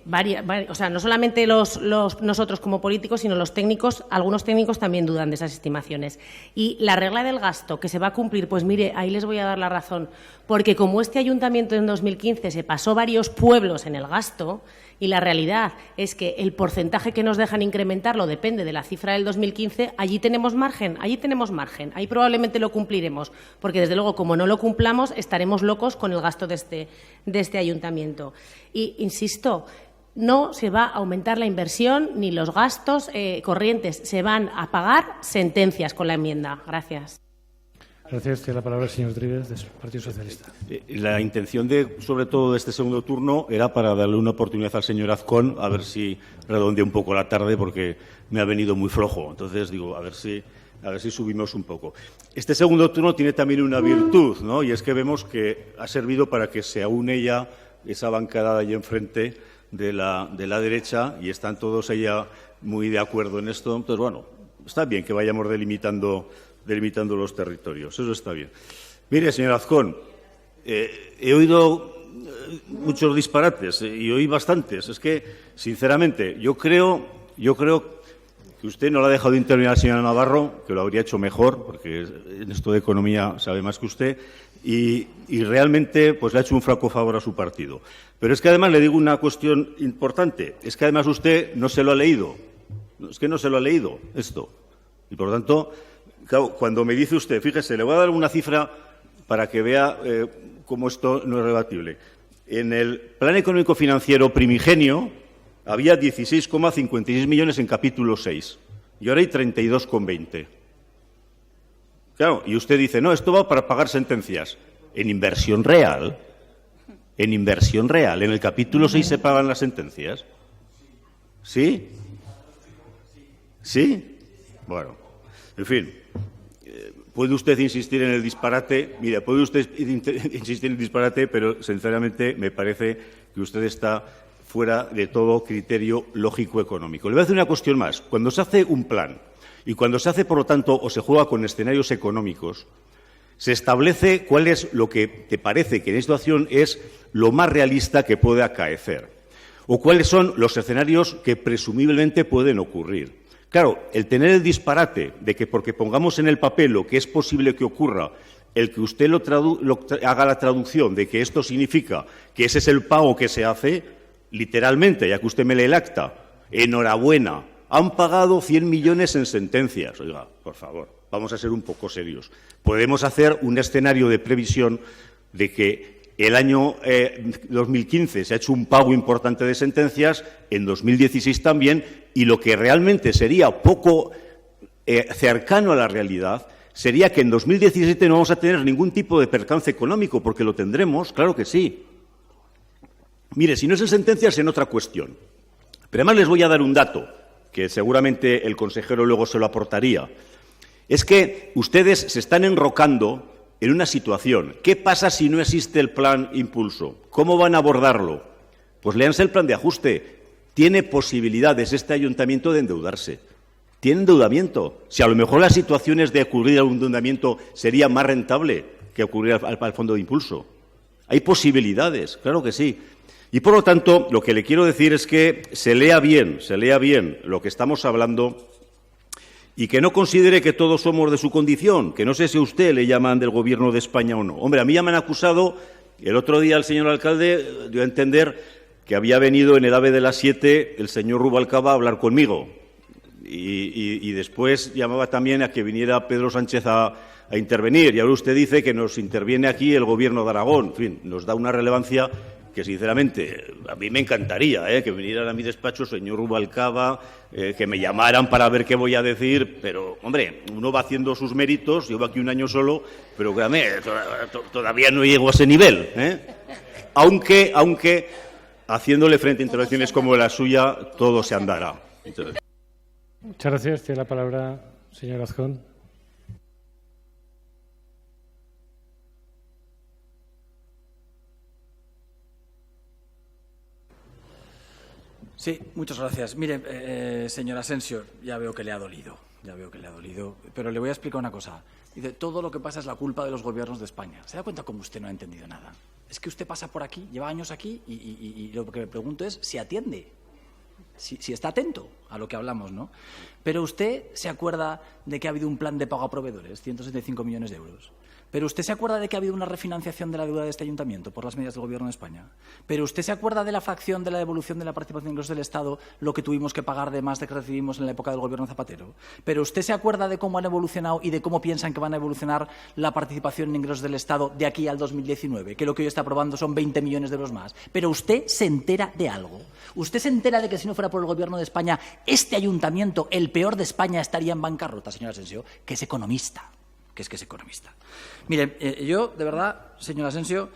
o sea, no solamente nosotros como políticos, sino los técnicos, algunos técnicos también dudan de esas estimaciones. Y la regla del gasto que se va a cumplir, pues mire, ahí les voy a dar la razón, porque como este ayuntamiento en 2015 se pasó varios pueblos en el gasto, y la realidad es que el porcentaje que nos dejan incrementarlo depende de la cifra del 2015, allí tenemos margen, ahí probablemente lo cumpliremos, porque desde luego como no lo cumplamos estaremos locos con el gasto de este ayuntamiento. Y insisto, no se va a aumentar la inversión ni los gastos corrientes, se van a pagar sentencias con la enmienda. Gracias. Gracias. Tiene la palabra el señor Trives, del Partido Socialista. La intención, sobre todo, de este segundo turno era para darle una oportunidad al señor Azcón, a ver si redondea un poco la tarde, porque me ha venido muy flojo. Entonces, digo, a ver si subimos un poco. Este segundo turno tiene también una virtud, ¿no? Y es que vemos que ha servido para que se aúne ya esa bancada de allí enfrente de la derecha y están todos ya muy de acuerdo en esto. Entonces, bueno, está bien que vayamos delimitando los territorios. Eso está bien. Mire, señor Azcón, he oído muchos disparates y oí bastantes. Es que, sinceramente, yo creo que usted no le ha dejado de intervenir a la señora Navarro, que lo habría hecho mejor, porque en esto de economía sabe más que usted, y realmente pues le ha hecho un flaco favor a su partido. Pero es que además le digo una cuestión importante. Es que además usted no se lo ha leído. Es que no se lo ha leído esto. Y, por lo tanto, claro, cuando me dice usted, fíjese, le voy a dar una cifra para que vea cómo esto no es rebatible. En el Plan Económico Financiero primigenio había 16,56 millones en capítulo 6 y ahora hay 32,20. Claro, y usted dice, no, esto va para pagar sentencias. En inversión real, en el capítulo 6 se pagan las sentencias. ¿Sí? ¿Sí? Bueno, en fin. Puede usted insistir en el disparate. Mira, puede usted insistir en el disparate, pero sinceramente me parece que usted está fuera de todo criterio lógico económico. Le voy a hacer una cuestión más. Cuando se hace un plan y cuando se hace, por lo tanto, o se juega con escenarios económicos, se establece cuál es lo que te parece que en esta situación es lo más realista que puede acaecer o cuáles son los escenarios que presumiblemente pueden ocurrir. Claro, el tener el disparate de que porque pongamos en el papel lo que es posible que ocurra, el que usted haga la traducción de que esto significa que ese es el pago que se hace, literalmente, ya que usted me lee el acta, enhorabuena, han pagado 100 millones en sentencias. Oiga, por favor, vamos a ser un poco serios. Podemos hacer un escenario de previsión de que el año 2015 se ha hecho un pago importante de sentencias, en 2016 también, y lo que realmente sería poco cercano a la realidad sería que en 2017 no vamos a tener ningún tipo de percance económico, porque lo tendremos, claro que sí. Mire, si no es en sentencias, en otra cuestión. Pero además les voy a dar un dato, que seguramente el consejero luego se lo aportaría. Es que ustedes se están enrocando en una situación. ¿Qué pasa si no existe el plan Impulso? ¿Cómo van a abordarlo? Pues léanse el plan de ajuste. Tiene posibilidades este ayuntamiento de endeudarse. Tiene endeudamiento. Si a lo mejor las situaciones de ocurrir a un endeudamiento sería más rentable que ocurrir al fondo de impulso. Hay posibilidades, claro que sí. Y por lo tanto, lo que le quiero decir es que se lea bien lo que estamos hablando y que no considere que todos somos de su condición, que no sé si a usted le llaman del Gobierno de España o no. Hombre, a mí ya me han acusado, el otro día el señor alcalde dio a entender que había venido en el AVE de las 7 el señor Rubalcaba a hablar conmigo. Y después llamaba también a que viniera Pedro Sánchez a intervenir. Y ahora usted dice que nos interviene aquí el Gobierno de Aragón. En fin, nos da una relevancia que, sinceramente, a mí me encantaría que vinieran a mi despacho el señor Rubalcaba, que me llamaran para ver qué voy a decir. Pero, hombre, uno va haciendo sus méritos. Llevo aquí un año solo, pero créame, todavía no llego a ese nivel. Aunque haciéndole frente a intervenciones como la suya, todo se andará. Muchas gracias. Tiene la palabra señor Azcón. Sí, muchas gracias. Mire, señor Asensio, ya veo que le ha dolido, pero le voy a explicar una cosa. Dice, todo lo que pasa es la culpa de los gobiernos de España. ¿Se da cuenta cómo usted no ha entendido nada? Es que usted pasa por aquí, lleva años aquí, y lo que me pregunto es si atiende. Si está atento a lo que hablamos, ¿no? Pero usted se acuerda de que ha habido un plan de pago a proveedores, 175 millones de euros. Pero usted se acuerda de que ha habido una refinanciación de la deuda de este ayuntamiento por las medidas del Gobierno de España. Pero usted se acuerda de la fracción de la devolución de la participación de ingresos del Estado, lo que tuvimos que pagar de más de que recibimos en la época del Gobierno Zapatero. Pero usted se acuerda de cómo han evolucionado y de cómo piensan que van a evolucionar la participación en ingresos del Estado de aquí al 2019, que lo que hoy está aprobando son 20 millones de euros más. Pero usted se entera de algo. Usted se entera de que si no fuera por el Gobierno de España, este ayuntamiento, el peor de España, estaría en bancarrota, señor Asensio, que es economista. Que es economista. Mire, yo, de verdad, señor Asensio,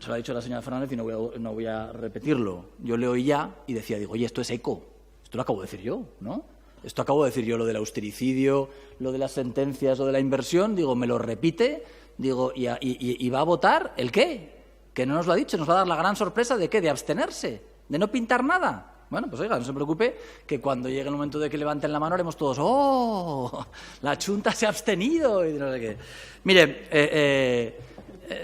se lo ha dicho la señora Fernández y no voy a repetirlo. Yo le oía y decía, oye, esto es eco. Esto lo acabo de decir yo, ¿no? Esto acabo de decir yo, lo del austericidio, lo de las sentencias, lo de la inversión, me lo repite, y va a votar, ¿el qué? Que no nos lo ha dicho, nos va a dar la gran sorpresa de ¿qué? De abstenerse, de no pintar nada. Bueno, pues oiga, no se preocupe, que cuando llegue el momento de que levanten la mano haremos todos ¡oh! La Chunta se ha abstenido y no sé qué. Mire,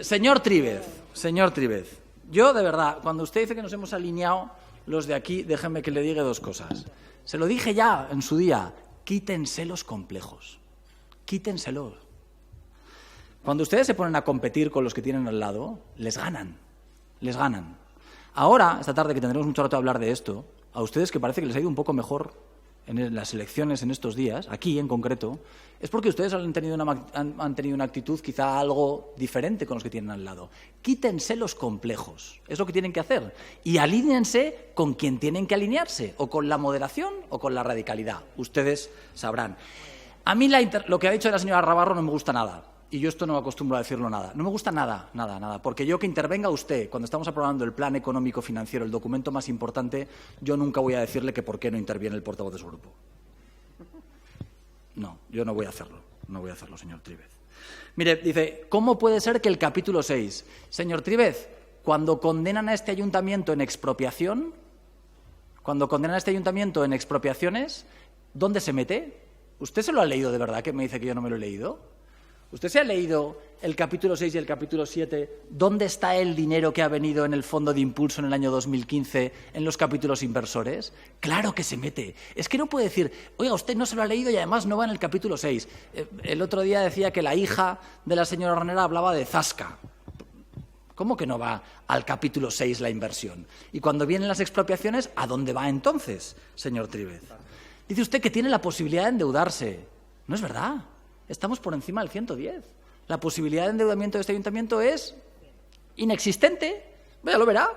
señor Tríbez, yo de verdad, cuando usted dice que nos hemos alineado los de aquí, déjenme que le diga dos cosas. Se lo dije ya en su día, quítense los complejos, quítenselos. Cuando ustedes se ponen a competir con los que tienen al lado, les ganan. Ahora, esta tarde, que tendremos mucho rato a hablar de esto, a ustedes que parece que les ha ido un poco mejor en las elecciones en estos días, aquí en concreto, es porque ustedes han tenido una actitud quizá algo diferente con los que tienen al lado. Quítense los complejos, es lo que tienen que hacer, y alíñense con quien tienen que alinearse, o con la moderación o con la radicalidad. Ustedes sabrán. A mí lo que ha dicho la señora Rabarro no me gusta nada. Y yo esto no acostumbro a decirlo nada. No me gusta nada, porque yo que intervenga usted cuando estamos aprobando el plan económico financiero, el documento más importante, yo nunca voy a decirle que por qué no interviene el portavoz de su grupo. No, yo no voy a hacerlo, señor Tríbez. Mire, dice, ¿cómo puede ser que el capítulo 6? Señor Tríbez, cuando condenan a este ayuntamiento en expropiación, ¿dónde se mete? ¿Usted se lo ha leído de verdad, que me dice que yo no me lo he leído? ¿Usted se ha leído el capítulo 6 y el capítulo 7? ¿Dónde está el dinero que ha venido en el Fondo de Impulso en el año 2015 en los capítulos inversores? Claro que se mete. Es que no puede decir, oiga, usted no se lo ha leído y además no va en el capítulo 6. El otro día decía que la hija de la señora Ranera hablaba de Zasca. ¿Cómo que no va al capítulo 6 la inversión? Y cuando vienen las expropiaciones, ¿a dónde va entonces, señor Tríbez? Dice usted que tiene la posibilidad de endeudarse. No es verdad. Estamos por encima del 110. La posibilidad de endeudamiento de este ayuntamiento es inexistente. Ya lo verá.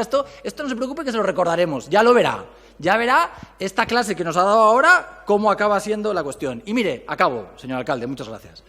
Esto no se preocupe que se lo recordaremos. Ya lo verá. Ya verá esta clase que nos ha dado ahora cómo acaba siendo la cuestión. Y mire, acabo, señor alcalde, muchas gracias.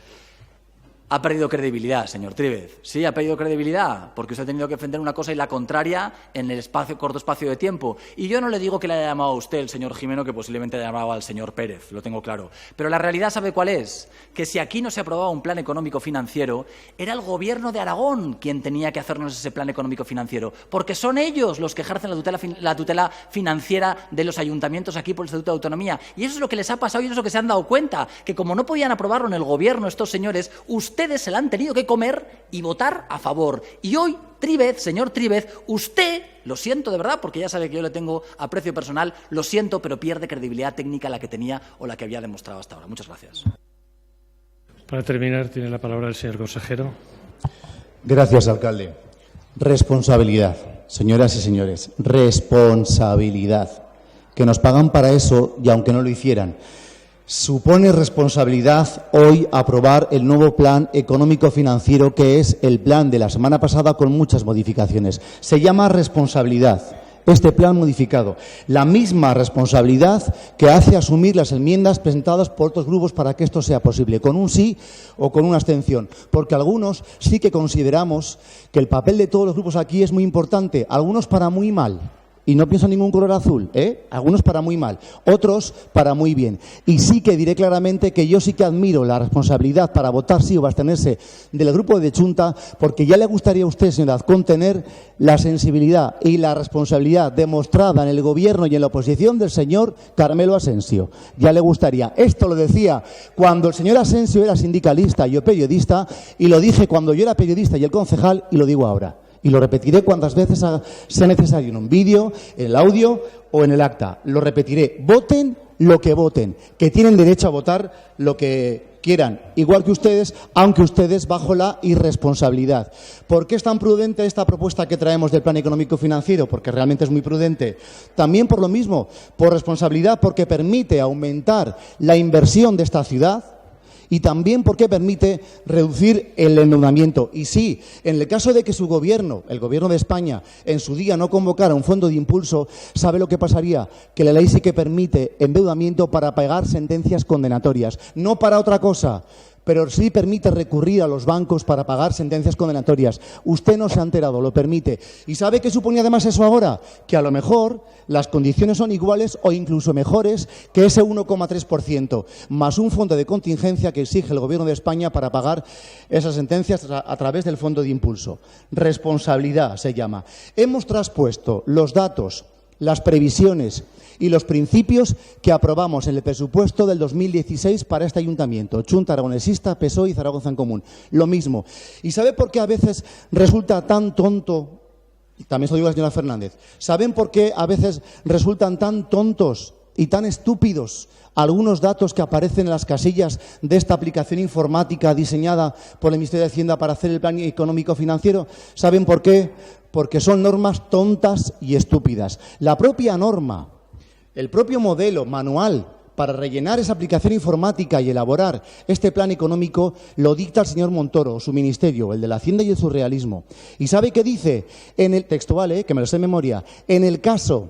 Ha perdido credibilidad, señor Tríbez. Sí, ha perdido credibilidad, porque usted ha tenido que defender una cosa y la contraria en el corto espacio de tiempo. Y yo no le digo que le haya llamado a usted el señor Jimeno, que posiblemente haya llamado al señor Pérez, lo tengo claro. Pero la realidad, ¿sabe cuál es? Que si aquí no se aprobaba un plan económico financiero, era el Gobierno de Aragón quien tenía que hacernos ese plan económico financiero, porque son ellos los que ejercen la tutela financiera de los ayuntamientos aquí por el Estatuto de Autonomía. Y eso es lo que les ha pasado y eso es lo que se han dado cuenta, que como no podían aprobarlo en el Gobierno estos señores, ustedes se la han tenido que comer y votar a favor. Y hoy, Tríbez, señor Tríbez, usted, lo siento de verdad, porque ya sabe que yo le tengo aprecio personal, lo siento, pero pierde credibilidad técnica la que tenía o la que había demostrado hasta ahora. Muchas gracias. Para terminar, tiene la palabra el señor consejero. Gracias, alcalde. Responsabilidad, señoras y señores, responsabilidad. Que nos pagan para eso y aunque no lo hicieran. Supone responsabilidad hoy aprobar el nuevo plan económico-financiero, que es el plan de la semana pasada con muchas modificaciones. Se llama responsabilidad, este plan modificado. La misma responsabilidad que hace asumir las enmiendas presentadas por otros grupos para que esto sea posible, con un sí o con una abstención. Porque algunos sí que consideramos que el papel de todos los grupos aquí es muy importante, algunos para muy mal. Y no pienso en ningún color azul, Algunos para muy mal, otros para muy bien. Y sí que diré claramente que yo sí que admiro la responsabilidad para votar sí o abstenerse del grupo de Chunta, porque ya le gustaría a usted, señor Azcón, tener la sensibilidad y la responsabilidad demostrada en el Gobierno y en la oposición del señor Carmelo Asensio. Ya le gustaría. Esto lo decía cuando el señor Asensio era sindicalista y yo periodista, y lo dije cuando yo era periodista y el concejal, y lo digo ahora. Y lo repetiré cuantas veces sea necesario, en un vídeo, en el audio o en el acta. Lo repetiré. Voten lo que voten, que tienen derecho a votar lo que quieran, igual que ustedes, aunque ustedes bajo la irresponsabilidad. ¿Por qué es tan prudente esta propuesta que traemos del plan económico financiero? Porque realmente es muy prudente. También por lo mismo, por responsabilidad, porque permite aumentar la inversión de esta ciudad, y también porque permite reducir el endeudamiento. Y sí, en el caso de que su gobierno, el Gobierno de España, en su día no convocara un fondo de impulso, ¿sabe lo que pasaría? Que la ley sí que permite endeudamiento para pagar sentencias condenatorias, no para otra cosa, pero sí permite recurrir a los bancos para pagar sentencias condenatorias. Usted no se ha enterado, lo permite. ¿Y sabe qué supone además eso ahora? Que a lo mejor las condiciones son iguales o incluso mejores que ese 1,3%, más un fondo de contingencia que exige el Gobierno de España para pagar esas sentencias a través del fondo de impulso. Responsabilidad se llama. Hemos traspuesto los datos, las previsiones y los principios que aprobamos en el presupuesto del 2016 para este ayuntamiento, Chunta Aragonesista, PSOE y Zaragoza en Común. Lo mismo. ¿Y sabe por qué a veces resulta tan tonto? También se lo digo a la señora Fernández. ¿Saben por qué a veces resultan tan tontos y tan estúpidos algunos datos que aparecen en las casillas de esta aplicación informática diseñada por el Ministerio de Hacienda para hacer el plan económico financiero? ¿Saben por qué? Porque son normas tontas y estúpidas. La propia norma, el propio modelo manual para rellenar esa aplicación informática y elaborar este plan económico lo dicta el señor Montoro, su ministerio, el de la Hacienda y el surrealismo. ¿Y sabe qué dice en el textual, que me lo sé de memoria? En el caso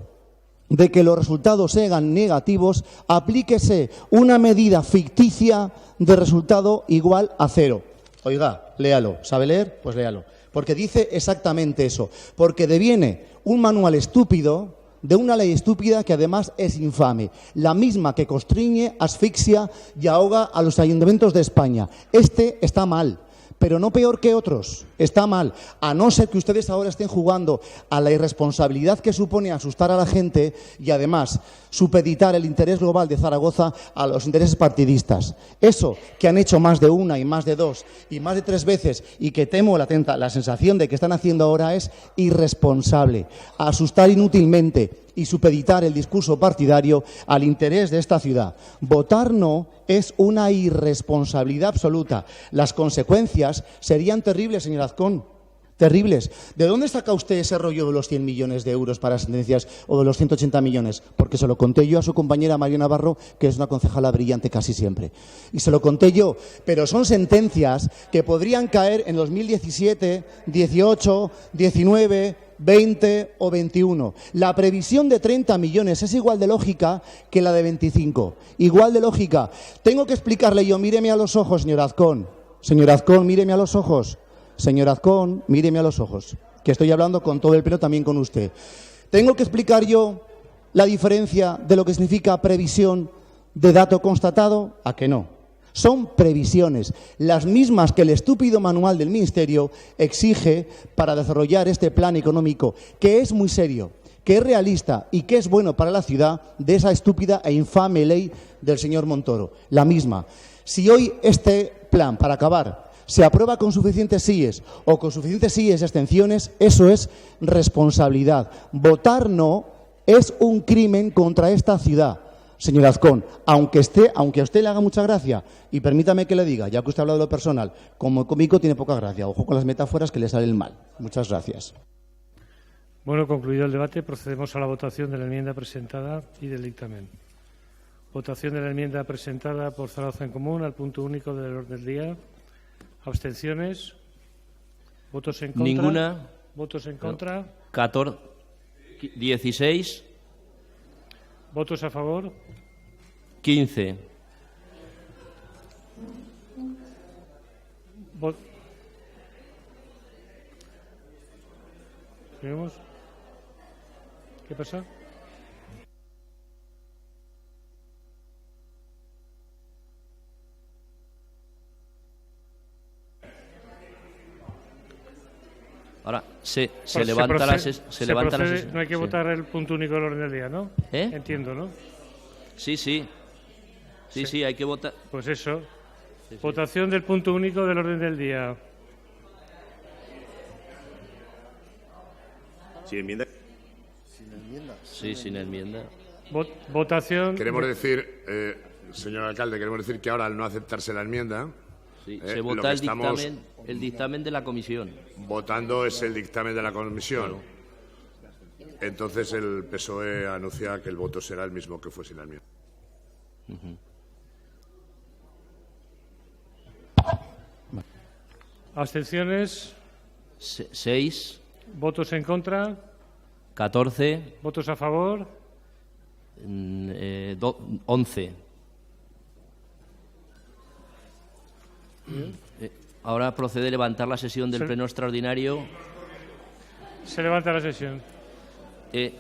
de que los resultados sean negativos, aplíquese una medida ficticia de resultado igual a 0. Oiga, léalo. ¿Sabe leer? Pues léalo. Porque dice exactamente eso. Porque deviene un manual estúpido de una ley estúpida que además es infame, la misma que constriñe, asfixia y ahoga a los ayuntamientos de España. Este está mal, pero no peor que otros. Está mal. A no ser que ustedes ahora estén jugando a la irresponsabilidad que supone asustar a la gente y, además, supeditar el interés global de Zaragoza a los intereses partidistas. Eso que han hecho más de una y más de dos y más de 3 veces y que temo la sensación de que están haciendo ahora es irresponsable. Asustar inútilmente y supeditar el discurso partidario al interés de esta ciudad. Votar no es una irresponsabilidad absoluta. Las consecuencias serían terribles, señor Azcón. Terribles. ¿De dónde saca usted ese rollo de los 100 millones de euros para sentencias o de los 180 millones? Porque se lo conté yo a su compañera María Navarro, que es una concejala brillante casi siempre. Y se lo conté yo. Pero son sentencias que podrían caer en 2017, 18, 19, 20 o 21. La previsión de 30 millones es igual de lógica que la de 25. Igual de lógica. Tengo que explicarle yo, míreme a los ojos, señor Azcón. Señor Azcón, míreme a los ojos. Señor Azcón, míreme a los ojos, que estoy hablando con todo el pelo, también con usted. ¿Tengo que explicar yo la diferencia de lo que significa previsión de dato constatado? ¿A que no? Son previsiones, las mismas que el estúpido manual del Ministerio exige para desarrollar este plan económico, que es muy serio, que es realista y que es bueno para la ciudad, de esa estúpida e infame ley del señor Montoro. La misma. Si hoy este plan, para acabar, se aprueba con suficientes síes o con suficientes síes y abstenciones, eso es responsabilidad. Votar no es un crimen contra esta ciudad, señor Azcón, aunque a usted le haga mucha gracia, y permítame que le diga, ya que usted ha hablado de lo personal, como cómico tiene poca gracia, ojo con las metáforas que le salen mal. Muchas gracias. Bueno, concluido el debate, procedemos a la votación de la enmienda presentada y del dictamen. Votación de la enmienda presentada por Zaragoza en Común al punto único del orden del día. ¿Abstenciones? ¿Votos en contra? Ninguna. ¿Votos en contra? 16. ¿Votos a favor? 15. ¿Seguimos? ¿Qué pasa? Ahora se levanta la sesión. No hay que votar el punto único del orden del día, ¿no? Entiendo, ¿no? Sí, hay que votar. Pues eso. Sí. Votación del punto único del orden del día. ¿Sin enmienda? Sí, sin enmienda. Votación. Queremos decir, señor alcalde, que ahora al no aceptarse la enmienda, sí, se vota el dictamen de la comisión. Votando es el dictamen de la comisión. Claro. Entonces el PSOE anuncia que el voto será el mismo que fue sin la enmienda. ¿Abstenciones? 6. ¿Votos en contra? 14. ¿Votos a favor? 11. Ahora procede a levantar la sesión del pleno extraordinario. Se levanta la sesión. E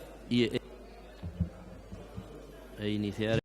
iniciar.